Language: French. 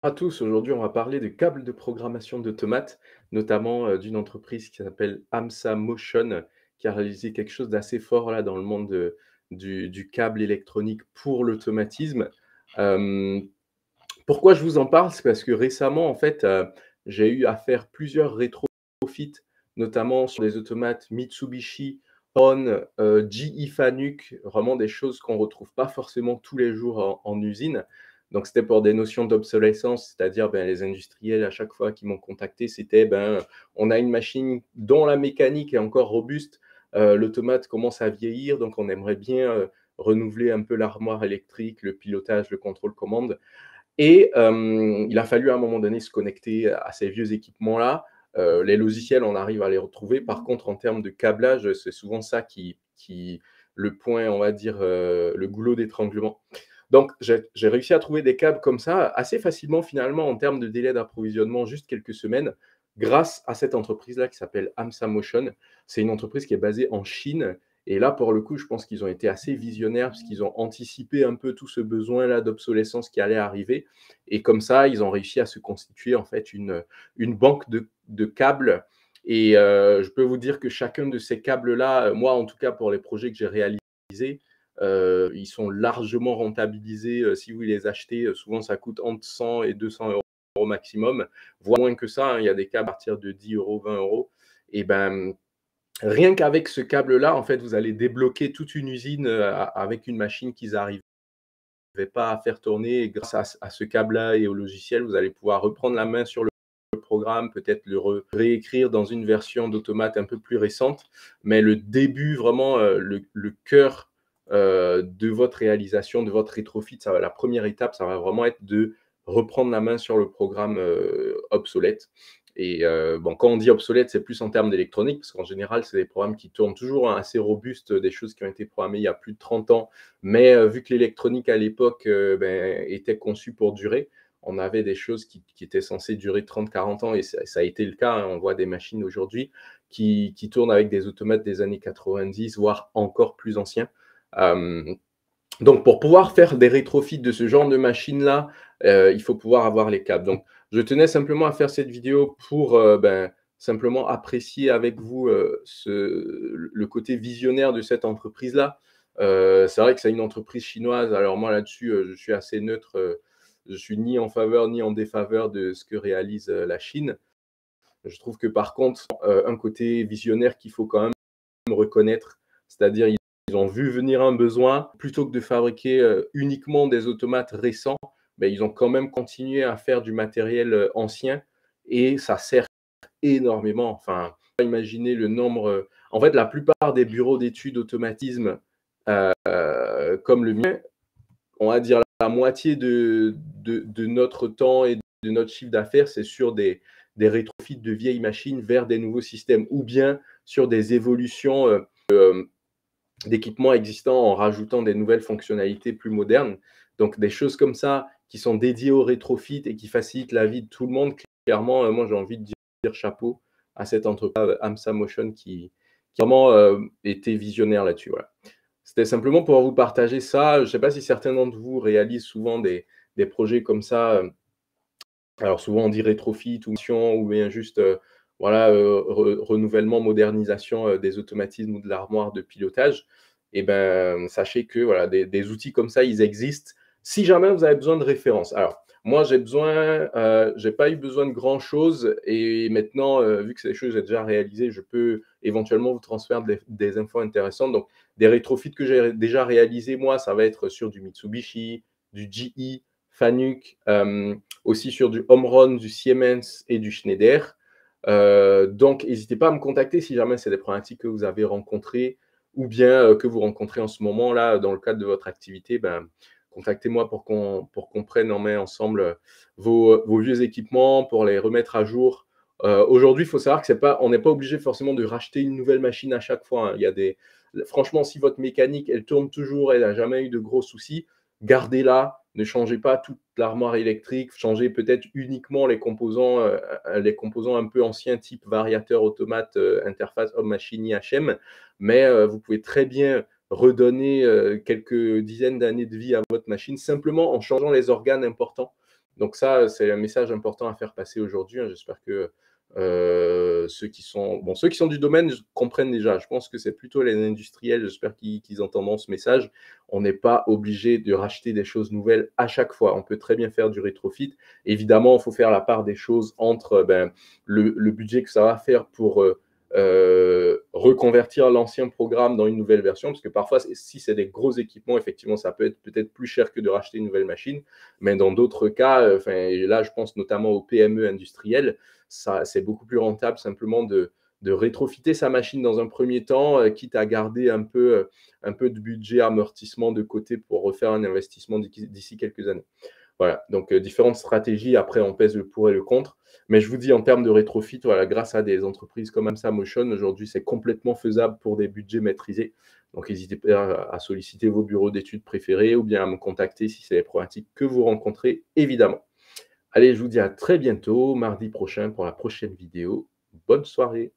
À tous, aujourd'hui on va parler de câbles de programmation d'automates, notamment d'une entreprise qui s'appelle AMSA Motion, qui a réalisé quelque chose d'assez fort là dans le monde du câble électronique pour l'automatisme. Euh, Pourquoi je vous en parle? C'est parce que récemment, en fait, j'ai eu à faire plusieurs rétrofits, notamment sur les automates Mitsubishi, On, GE Fanuc, vraiment des choses qu'on ne retrouve pas forcément tous les jours en usine. Donc, c'était pour des notions d'obsolescence, c'est-à-dire les industriels, à chaque fois qu'ils m'ont contacté, c'était on a une machine dont la mécanique est encore robuste, l'automate commence à vieillir, donc on aimerait bien renouveler un peu l'armoire électrique, le pilotage, le contrôle commande. Et il a fallu à un moment donné se connecter à ces vieux équipements-là. Les logiciels, on arrive à les retrouver. Par contre, en termes de câblage, c'est souvent ça qui le point, on va dire, le goulot d'étranglement. Donc, j'ai réussi à trouver des câbles comme ça assez facilement, finalement, en termes de délai d'approvisionnement, juste quelques semaines, grâce à cette entreprise-là qui s'appelle AMSA Motion. C'est une entreprise qui est basée en Chine. Et là, pour le coup, je pense qu'ils ont été assez visionnaires parce qu'ils ont anticipé un peu tout ce besoin-là d'obsolescence qui allait arriver. Et comme ça, ils ont réussi à se constituer en fait une banque de câbles. Et je peux vous dire que chacun de ces câbles-là, moi en tout cas pour les projets que j'ai réalisés, ils sont largement rentabilisés si vous les achetez. Souvent, ça coûte entre 100 et 200 euros maximum, voire moins que ça. Hein. Il y a des câbles à partir de 10 euros, 20 euros. Et ben, rien qu'avec ce câble-là, en fait, vous allez débloquer toute une usine avec une machine qu'ils n'arrivaient pas à faire tourner. Et grâce à ce câble-là et au logiciel, vous allez pouvoir reprendre la main sur le programme, peut-être le réécrire dans une version d'automate un peu plus récente. Mais le début, vraiment, le cœur de votre réalisation, de votre rétrofit, ça va, la première étape, ça va vraiment être de reprendre la main sur le programme obsolète. Et bon, quand on dit obsolète, c'est plus en termes d'électronique, parce qu'en général, c'est des programmes qui tournent toujours assez robustes, des choses qui ont été programmées il y a plus de 30 ans. Mais vu que l'électronique à l'époque était conçue pour durer, on avait des choses qui étaient censées durer 30-40 ans, et ça a été le cas. Hein. On voit des machines aujourd'hui qui tournent avec des automates des années 90, voire encore plus anciens. Euh, donc, pour pouvoir faire des rétrofits de ce genre de machine-là, il faut pouvoir avoir les câbles. Donc, je tenais simplement à faire cette vidéo pour simplement apprécier avec vous le côté visionnaire de cette entreprise-là. C'est vrai que c'est une entreprise chinoise. Alors moi, là-dessus, je suis assez neutre. Je suis ni en faveur ni en défaveur de ce que réalise la Chine. Je trouve que par contre, un côté visionnaire qu'il faut quand même reconnaître, c'est-à-dire ils ont vu venir un besoin, plutôt que de fabriquer uniquement des automates récents, ben, ils ont quand même continué à faire du matériel ancien, et ça sert énormément. Enfin, imaginez le nombre. En fait, la plupart des bureaux d'études automatisme comme le mien, on va dire la moitié de notre temps et de notre chiffre d'affaires, c'est sur des rétrofits de vieilles machines vers des nouveaux systèmes, ou bien sur des évolutions d'équipements existants en rajoutant des nouvelles fonctionnalités plus modernes. Donc des choses comme ça qui sont dédiées au rétrofit et qui facilitent la vie de tout le monde. Clairement, moi j'ai envie de dire chapeau à cette entreprise AMSA Motion qui vraiment était visionnaire là-dessus. Voilà. C'était simplement pour vous partager ça. Je ne sais pas si certains d'entre vous réalisent souvent des projets comme ça. Alors souvent on dit rétrofit ou bien juste voilà, renouvellement, modernisation des automatismes ou de l'armoire de pilotage. Et ben sachez que voilà, des outils comme ça, ils existent. Si jamais vous avez besoin de références. Alors moi j'ai pas eu besoin de grand chose, et maintenant vu que c'est des choses que j'ai déjà réalisées, je peux éventuellement vous transférer des infos intéressantes. Donc des rétrofits que j'ai déjà réalisés, moi, ça va être sur du Mitsubishi, du GE, Fanuc, aussi sur du Omron, du Siemens et du Schneider. Donc, n'hésitez pas à me contacter si jamais c'est des problématiques que vous avez rencontrées, ou bien que vous rencontrez en ce moment là dans le cadre de votre activité. Ben, contactez-moi pour qu'on prenne en main ensemble vos vieux équipements, pour les remettre à jour. Aujourd'hui, il faut savoir que on n'est pas obligé forcément de racheter une nouvelle machine à chaque fois. Hein. Il y a franchement, si votre mécanique elle tourne toujours, elle n'a jamais eu de gros soucis, gardez-la. Ne changez pas toute l'armoire électrique, changez peut-être uniquement les composants un peu anciens, type variateur automate, interface homme-machine IHM, mais vous pouvez très bien redonner quelques dizaines d'années de vie à votre machine, simplement en changeant les organes importants. Donc ça, c'est un message important à faire passer aujourd'hui, hein. J'espère que, ceux qui sont du domaine comprennent déjà. Je pense que c'est plutôt les industriels, j'espère qu'ils entendront ce message. On n'est pas obligé de racheter des choses nouvelles à chaque fois. On peut très bien faire du rétrofit. Évidemment, il faut faire la part des choses entre, le budget que ça va faire pour, reconvertir l'ancien programme dans une nouvelle version, parce que parfois, si c'est des gros équipements, effectivement, ça peut être peut-être plus cher que de racheter une nouvelle machine. Mais dans d'autres cas, et là, je pense notamment aux PME industrielles, ça, c'est beaucoup plus rentable simplement de rétrofiter sa machine dans un premier temps, quitte à garder un peu de budget amortissement de côté pour refaire un investissement d'ici quelques années. Voilà, donc différentes stratégies. Après, on pèse le pour et le contre. Mais je vous dis, en termes de rétrofit, voilà, grâce à des entreprises comme AMSA Motion, aujourd'hui, c'est complètement faisable pour des budgets maîtrisés. Donc, n'hésitez pas à solliciter vos bureaux d'études préférés ou bien à me contacter si c'est les problématiques que vous rencontrez, évidemment. Allez, je vous dis à très bientôt, mardi prochain pour la prochaine vidéo. Bonne soirée.